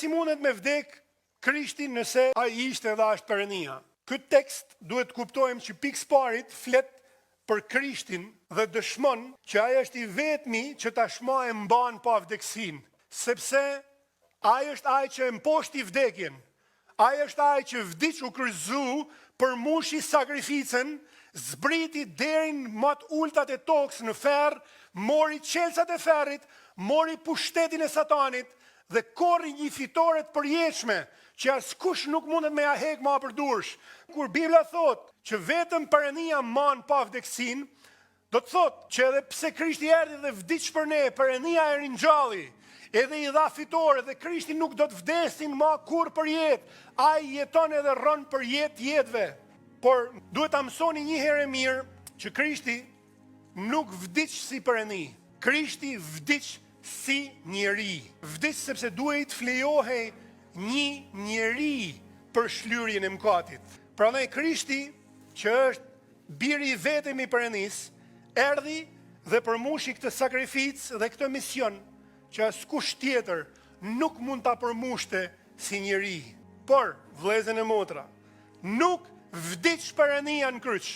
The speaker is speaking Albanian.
Si mundet me vdek Krishti nëse ai ishte dhe është Perëndia? Ky tekst duhet kuptojmë që pikë parit flet për Krishtin dhe dëshmon që ai është i vetmi që tashmë e mban pa vdeksin, sepse ai është ai që e mposhti vdekjen. Ai është ai që vdiq u kryqëzu, përmushi sakrificën, zbriti deri në më të ultat e tokës në ferr, mori qelçat e ferrit, mori pushtetin e Satanit dhe korri një fitore të përjetshme që askush nuk mundet me ja hek më përdursh. Kur Bibla thot që vetëm Perëndia mban pa vdeksin, do të thot që edhe pse Krishti erdhi dhe vdiq për ne, Perëndia e ringjalli, edhe i dha fitore dhe Krishti nuk do të vdesin më kur për jetë. Ai jeton edhe rron për jetëve. Por duhet ta mësoni një herë mirë që Krishti nuk vdiq si Perëndi. Krishti vdiq si njeri. Vdiq sepse duhet të flejohej një njeri për shlyerjen e mëkatit. Prandaj Krishti, që është biri i vetëm i Perëndis, erdhi dhe përmushi këtë sakrificë dhe këtë mision që askush tjetër nuk mund ta përmushte si njeri. Por, vëllezër e motra, nuk vdiq Perëndia në kryq.